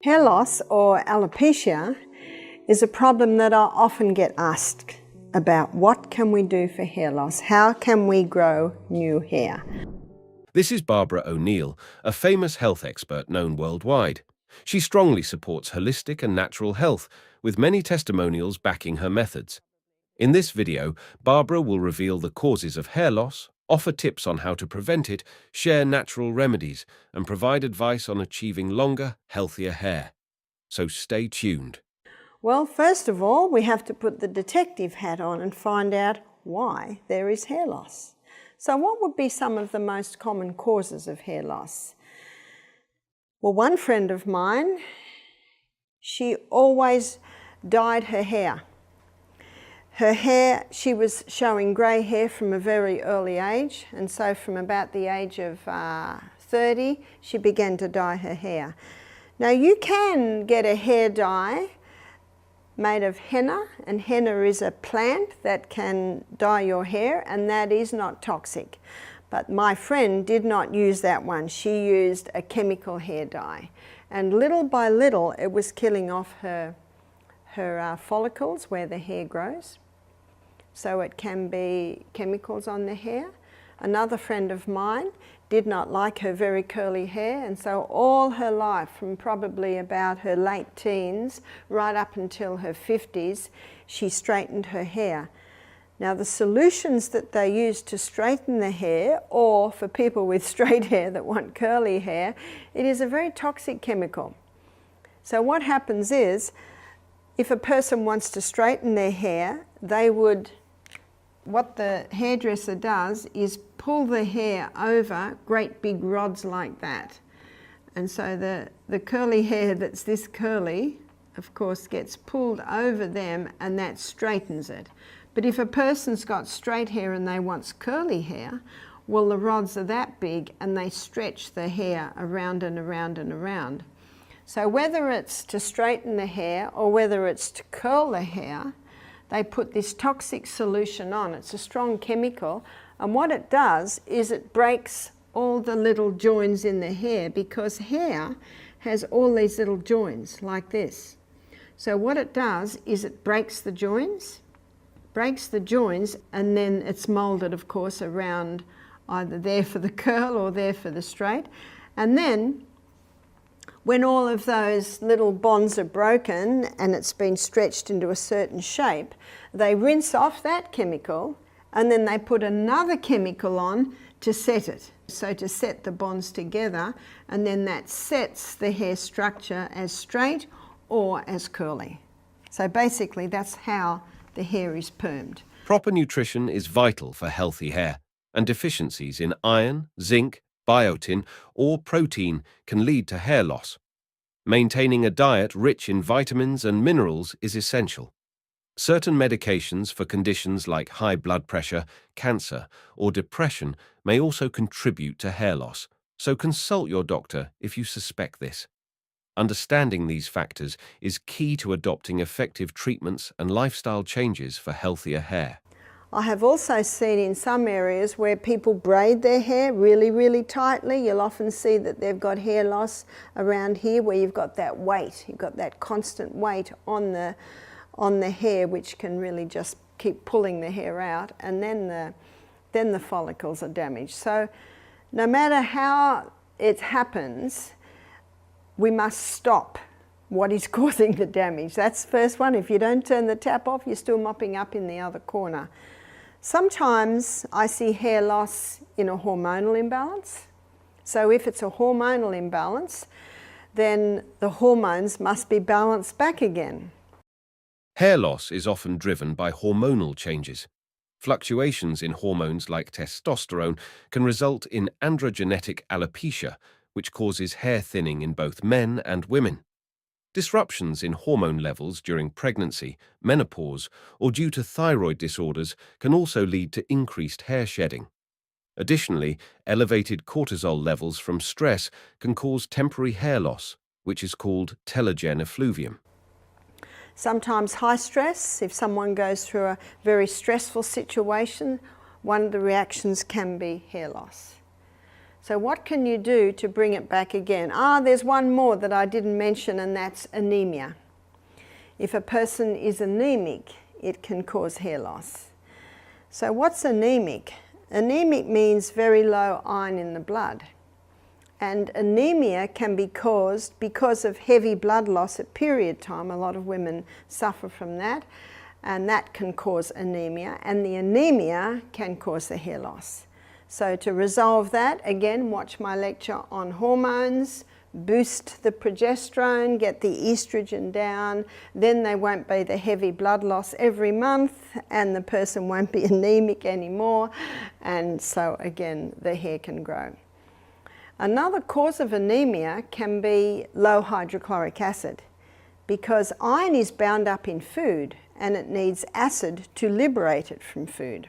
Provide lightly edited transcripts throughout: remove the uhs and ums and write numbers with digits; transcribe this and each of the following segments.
Hair loss, or alopecia, is a problem that I often get asked about. What can we do for hair loss? How can we grow new hair? This is Barbara O'Neill, a famous health expert known worldwide. She strongly supports holistic and natural health, with many testimonials backing her methods. In this video, Barbara will reveal the causes of hair loss, offer tips on how to prevent it, share natural remedies, and provide advice on achieving longer, healthier hair. So stay tuned. Well, first of all, we have to put the detective hat on and find out why there is hair loss. So what would be some of the most common causes of hair loss? Well, one friend of mine, she always dyed her hair. Her hair, she was showing grey hair from a very early age, and so from about the age of 30, she began to dye her hair. Now you can get a hair dye made of henna, and henna is a plant that can dye your hair, and that is not toxic. But my friend did not use that one. She used a chemical hair dye, and little by little it was killing off her follicles where the hair grows. So it can be chemicals on the hair. Another friend of mine did not like her very curly hair, and so all her life, from probably about her late teens right up until her 50s, she straightened her hair. Now the solutions that they use to straighten the hair, or for people with straight hair that want curly hair, it is a very toxic chemical. So what happens is, if a person wants to straighten their hair, what the hairdresser does is pull the hair over great big rods like that. And so the curly hair that's this curly, of course, gets pulled over them, and that straightens it. But if a person's got straight hair and they want curly hair, well, the rods are that big and they stretch the hair around and around and around. So whether it's to straighten the hair or whether it's to curl the hair, they put this toxic solution on. It's a strong chemical, and what it does is it breaks all the little joints in the hair, because hair has all these little joints like this. So what it does is it breaks the joints, and then it's molded, of course, around either there for the curl or there for the straight. And then when all of those little bonds are broken and it's been stretched into a certain shape, they rinse off that chemical, and then they put another chemical on to set it. So to set the bonds together, and then that sets the hair structure as straight or as curly. So basically that's how the hair is permed. Proper nutrition is vital for healthy hair, and deficiencies in iron, zinc, biotin, or protein can lead to hair loss. Maintaining a diet rich in vitamins and minerals is essential. Certain medications for conditions like high blood pressure, cancer, or depression may also contribute to hair loss, so consult your doctor if you suspect this. Understanding these factors is key to adopting effective treatments and lifestyle changes for healthier hair. I have also seen in some areas where people braid their hair really, really tightly. You'll often see that they've got hair loss around here, where you've got that weight, you've got that constant weight on the hair, which can really just keep pulling the hair out, and then the follicles are damaged. So no matter how it happens, we must stop what is causing the damage. That's the first one. If you don't turn the tap off, you're still mopping up in the other corner. Sometimes I see hair loss in a hormonal imbalance. So if it's a hormonal imbalance, then the hormones must be balanced back again. Hair loss is often driven by hormonal changes. Fluctuations in hormones like testosterone can result in androgenetic alopecia, which causes hair thinning in both men and women. Disruptions in hormone levels during pregnancy, menopause, or due to thyroid disorders can also lead to increased hair shedding. Additionally, elevated cortisol levels from stress can cause temporary hair loss, which is called telogen effluvium. Sometimes high stress, if someone goes through a very stressful situation, one of the reactions can be hair loss. So what can you do to bring it back again? There's one more that I didn't mention, and that's anemia. If a person is anemic, it can cause hair loss. So what's anemic? Anemic means very low iron in the blood. And anemia can be caused because of heavy blood loss at period time. A lot of women suffer from that, and that can cause anemia, and the anemia can cause the hair loss. So to resolve that, again, watch my lecture on hormones, boost the progesterone, get the estrogen down, then there won't be the heavy blood loss every month, and the person won't be anemic anymore, and so again, the hair can grow. Another cause of anemia can be low hydrochloric acid, because iron is bound up in food and it needs acid to liberate it from food.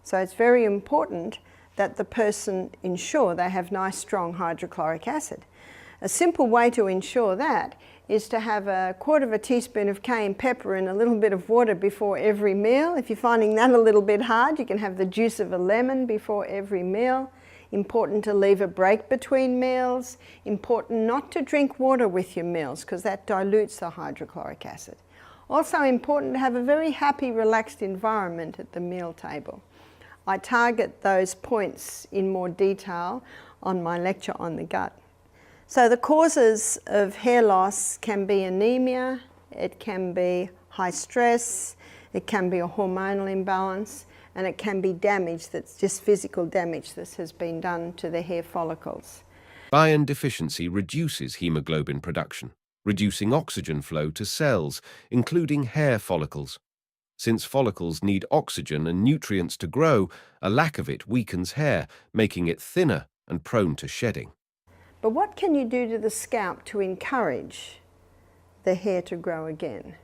So it's very important that the person ensure they have nice strong hydrochloric acid. A simple way to ensure that is to have 1/4 teaspoon of cayenne pepper in a little bit of water before every meal. If you're finding that a little bit hard, you can have the juice of a lemon before every meal. Important to leave a break between meals. Important not to drink water with your meals because that dilutes the hydrochloric acid. Also important to have a very happy, relaxed environment at the meal table. I target those points in more detail on my lecture on the gut. So the causes of hair loss can be anemia, it can be high stress, it can be a hormonal imbalance, and it can be damage that's just physical damage that has been done to the hair follicles. Iron deficiency reduces hemoglobin production, reducing oxygen flow to cells, including hair follicles. Since follicles need oxygen and nutrients to grow, a lack of it weakens hair, making it thinner and prone to shedding. But what can you do to the scalp to encourage the hair to grow again?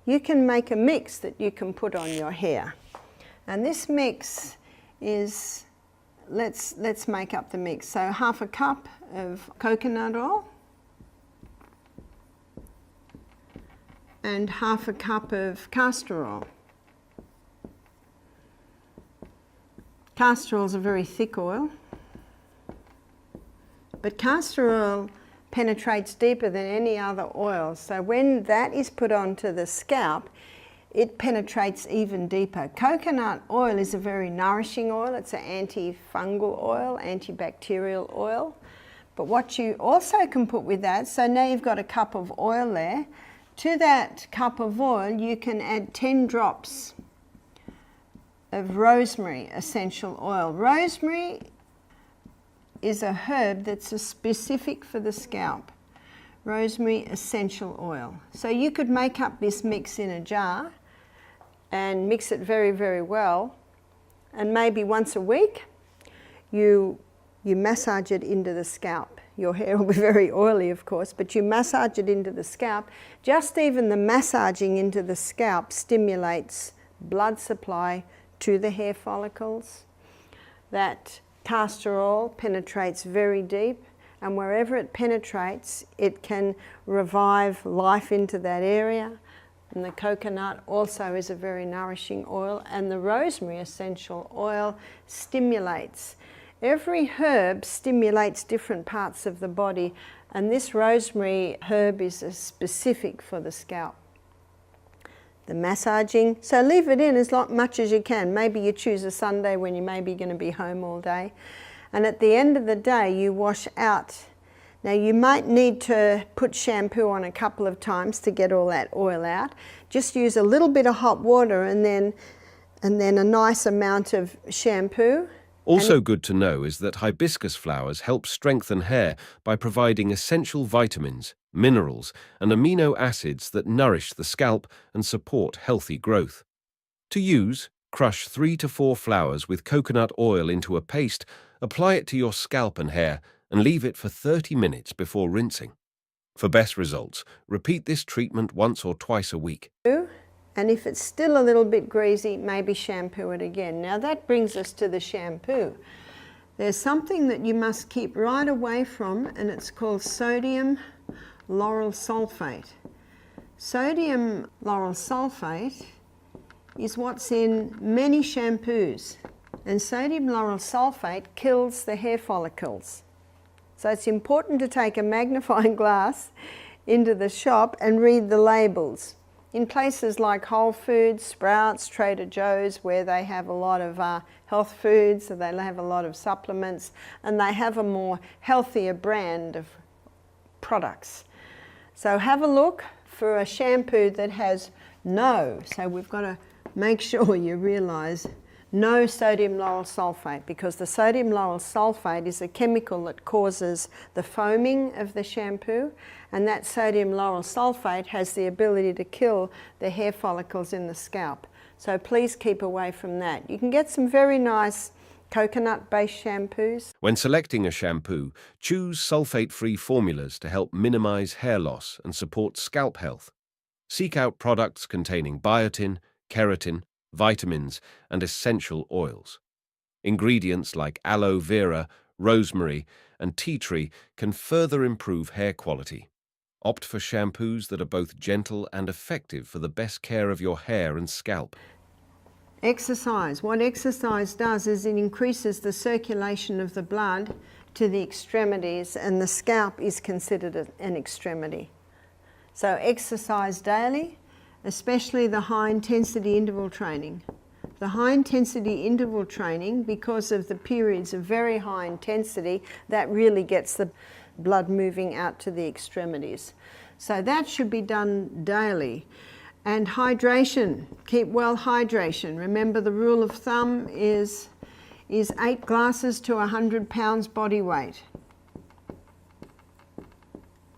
You can make a mix that you can put on your hair. And this mix is, let's make up the mix. So 1/2 cup of coconut oil and 1/2 cup of castor oil. Castor oil is a very thick oil, but castor oil penetrates deeper than any other oil. So when that is put onto the scalp, it penetrates even deeper. Coconut oil is a very nourishing oil. It's an antifungal oil, antibacterial oil. But what you also can put with that, so now you've got a cup of oil there. To that cup of oil, you can add 10 drops of rosemary essential oil. Rosemary is a herb that's specific for the scalp. Rosemary essential oil. So you could make up this mix in a jar and mix it very, very well, and maybe once a week you massage it into the scalp. Your hair will be very oily, of course, but you massage it into the scalp. Just even the massaging into the scalp stimulates blood supply to the hair follicles. That castor oil penetrates very deep, and wherever it penetrates, it can revive life into that area. And the coconut also is a very nourishing oil, and the rosemary essential oil stimulates. Every herb stimulates different parts of the body, and this rosemary herb is specific for the scalp. The massaging, so leave it in as much as you can. Maybe you choose a Sunday when you may be going to be home all day. And at the end of the day, you wash out. Now you might need to put shampoo on a couple of times to get all that oil out. Just use a little bit of hot water and then a nice amount of shampoo. Also good to know is that hibiscus flowers help strengthen hair by providing essential vitamins, minerals, and amino acids that nourish the scalp and support healthy growth. To use, crush 3 to 4 flowers with coconut oil into a paste, apply it to your scalp and hair, and leave it for 30 minutes before rinsing. For best results, repeat this treatment once or twice a week. And if it's still a little bit greasy, maybe shampoo it again. Now that brings us to the shampoo. There's something that you must keep right away from, and it's called sodium lauryl sulfate. Sodium lauryl sulfate is what's in many shampoos, And sodium lauryl sulfate kills the hair follicles. So it's important to take a magnifying glass into the shop and read the labels. In places like Whole Foods, Sprouts, Trader Joe's, where they have a lot of health foods, so they have a lot of supplements, and they have a more healthier brand of products. So have a look for a shampoo that has no, so we've got to make sure you realise no sodium lauryl sulfate, because the sodium lauryl sulfate is a chemical that causes the foaming of the shampoo, and that sodium lauryl sulfate has the ability to kill the hair follicles in the scalp. So please keep away from that. You can get some very nice coconut-based shampoos. When selecting a shampoo, choose sulfate-free formulas to help minimize hair loss and support scalp health. Seek out products containing biotin, keratin, vitamins, and essential oils. Ingredients like aloe vera, rosemary, and tea tree can further improve hair quality. Opt for shampoos that are both gentle and effective for the best care of your hair and scalp. Exercise. What exercise does is it increases the circulation of the blood to the extremities, and the scalp is considered an extremity. So exercise daily, especially the high intensity interval training. The high intensity interval training, because of the periods of very high intensity, that really gets the blood moving out to the extremities. So that should be done daily. And hydration, keep well hydration. Remember, the rule of thumb is 8 glasses to 100 pounds body weight.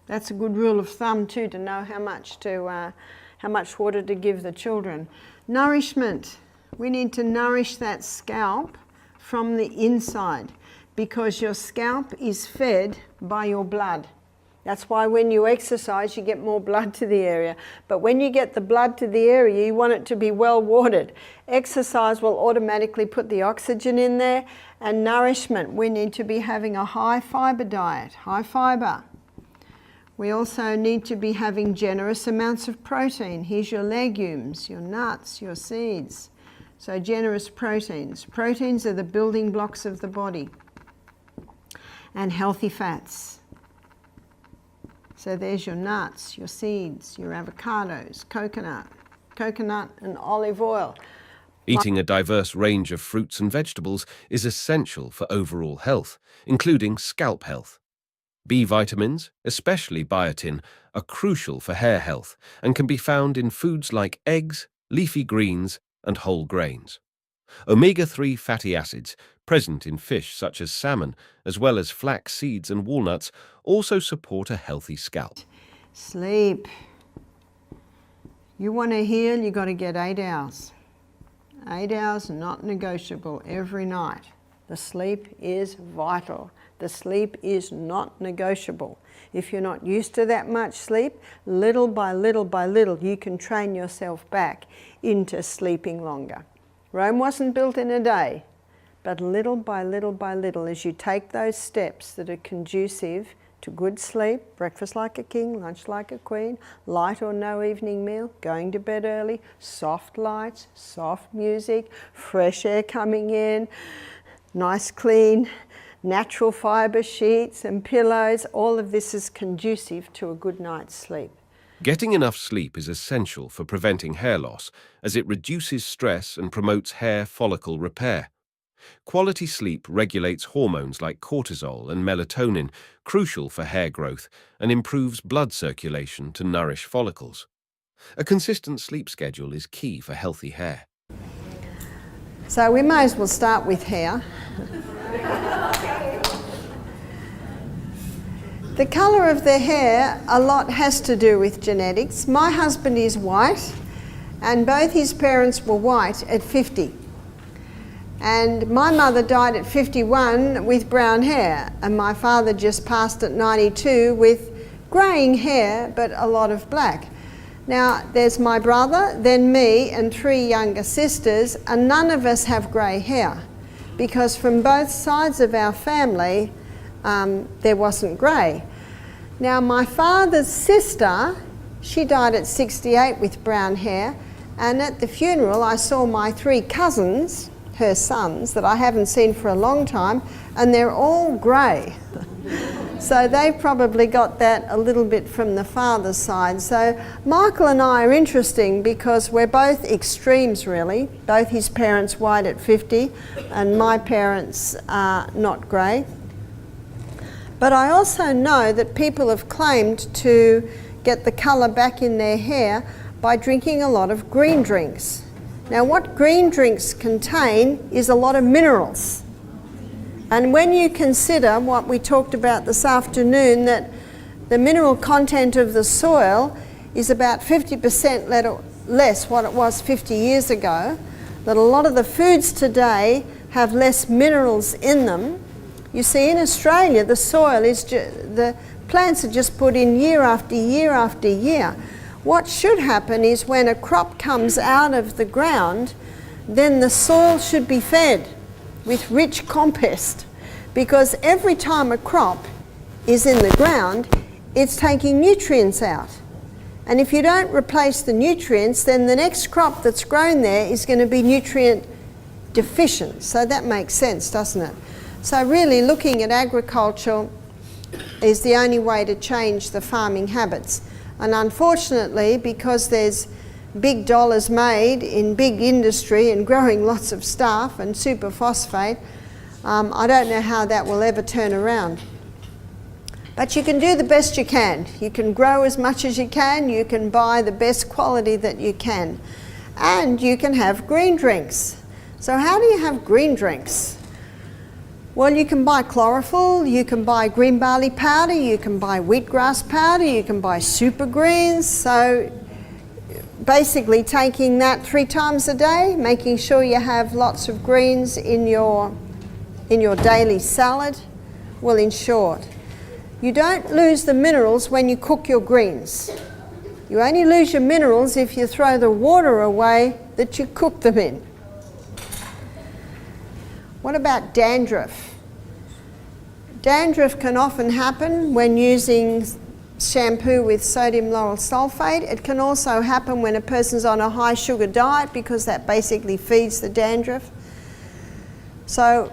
That's a good rule of thumb too, to know how much water to give the children. Nourishment. We need to nourish that scalp from the inside, because your scalp is fed by your blood. That's why when you exercise, you get more blood to the area. But when you get the blood to the area, you want it to be well watered. Exercise will automatically put the oxygen in there. And nourishment, we need to be having a high fibre diet, high fibre. We also need to be having generous amounts of protein. Here's your legumes, your nuts, your seeds. So generous proteins. Proteins are the building blocks of the body. And healthy fats. So there's your nuts, your seeds, your avocados, coconut and olive oil. Eating a diverse range of fruits and vegetables is essential for overall health, including scalp health. B vitamins, especially biotin, are crucial for hair health and can be found in foods like eggs, leafy greens, and whole grains. Omega-3 fatty acids, present in fish such as salmon, as well as flax seeds and walnuts, also support a healthy scalp. Sleep. You want to heal, you've got to get 8 hours. 8 hours, not negotiable, every night. The sleep is vital. The sleep is not negotiable. If you're not used to that much sleep, little by little by little, you can train yourself back into sleeping longer. Rome wasn't built in a day, but little by little by little, as you take those steps that are conducive to good sleep, breakfast like a king, lunch like a queen, light or no evening meal, going to bed early, soft lights, soft music, fresh air coming in, nice clean, natural fibre sheets and pillows, all of this is conducive to a good night's sleep. Getting enough sleep is essential for preventing hair loss, as it reduces stress and promotes hair follicle repair. Quality sleep regulates hormones like cortisol and melatonin, crucial for hair growth, and improves blood circulation to nourish follicles. A consistent sleep schedule is key for healthy hair. So we may as well start with hair. The colour of the hair, a lot has to do with genetics. My husband is white, and both his parents were white at 50. And my mother died at 51 with brown hair, and my father just passed at 92 with greying hair, but a lot of black. Now, there's my brother, then me, and 3 younger sisters, and none of us have grey hair, because from both sides of our family, there wasn't grey. Now, my father's sister, she died at 68 with brown hair, and at the funeral I saw my 3 cousins her sons that I haven't seen for a long time, and they're all grey. So they've probably got that a little bit from the father's side. So Michael and I are interesting because we're both extremes really. Both his parents white at 50 and my parents are not grey. But I also know that people have claimed to get the colour back in their hair by drinking a lot of green drinks. Now what green drinks contain is a lot of minerals. And when you consider what we talked about this afternoon, that the mineral content of the soil is about 50% less what it was 50 years ago, that a lot of the foods today have less minerals in them. You see, in Australia, the soil is the plants are just put in year after year after year. What should happen is when a crop comes out of the ground, then the soil should be fed with rich compost, because every time a crop is in the ground, it's taking nutrients out. And if you don't replace the nutrients, then the next crop that's grown there is going to be nutrient deficient. So that makes sense, doesn't it? So really looking at agriculture is the only way to change the farming habits. And unfortunately, because there's big dollars made in big industry and growing lots of stuff and superphosphate, I don't know how that will ever turn around. But you can do the best you can. You can grow as much as you can, you can buy the best quality that you can, and you can have green drinks. So how do you have green drinks? Well, you can buy chlorophyll, you can buy green barley powder, you can buy wheatgrass powder, you can buy super greens. So basically taking that 3 times a day, making sure you have lots of greens in your daily salad will ensure it. You don't lose the minerals when you cook your greens. You only lose your minerals if you throw the water away that you cook them in. What about dandruff? Dandruff can often happen when using shampoo with sodium lauryl sulfate. It can also happen when a person's on a high sugar diet, because that basically feeds the dandruff. So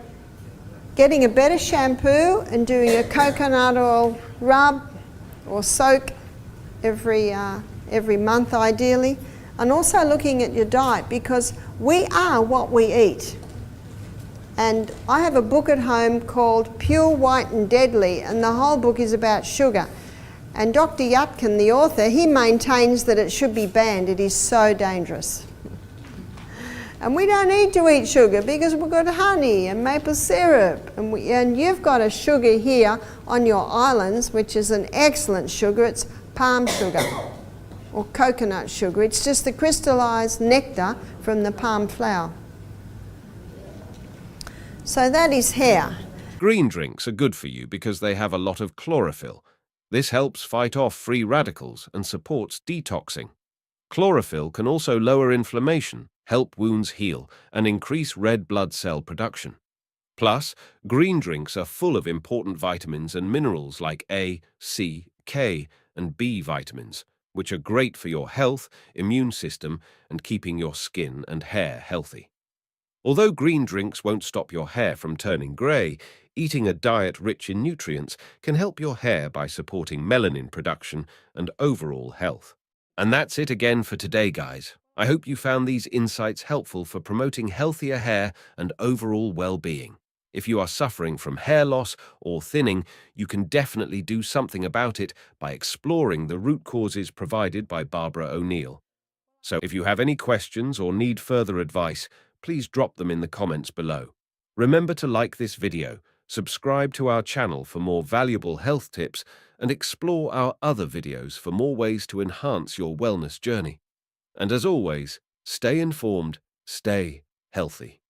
getting a better shampoo and doing a coconut oil rub or soak every month ideally, and also looking at your diet, because we are what we eat. And I have a book at home called Pure, White and Deadly, and the whole book is about sugar. And Dr. Yatkin, the author, he maintains that it should be banned. It is so dangerous. And we don't need to eat sugar because we've got honey and maple syrup. And you've got a sugar here on your islands, which is an excellent sugar. It's palm sugar or coconut sugar. It's just the crystallized nectar from the palm flower. So that is hair. Green drinks are good for you because they have a lot of chlorophyll. This helps fight off free radicals and supports detoxing. Chlorophyll can also lower inflammation, help wounds heal, and increase red blood cell production. Plus, green drinks are full of important vitamins and minerals like A, C, K, and B vitamins, which are great for your health, immune system, and keeping your skin and hair healthy. Although green drinks won't stop your hair from turning grey, eating a diet rich in nutrients can help your hair by supporting melanin production and overall health. And that's it again for today, guys. I hope you found these insights helpful for promoting healthier hair and overall well-being. If you are suffering from hair loss or thinning, you can definitely do something about it by exploring the root causes provided by Barbara O'Neill. So if you have any questions or need further advice, please drop them in the comments below. Remember to like this video, subscribe to our channel for more valuable health tips, and explore our other videos for more ways to enhance your wellness journey. And as always, stay informed, stay healthy.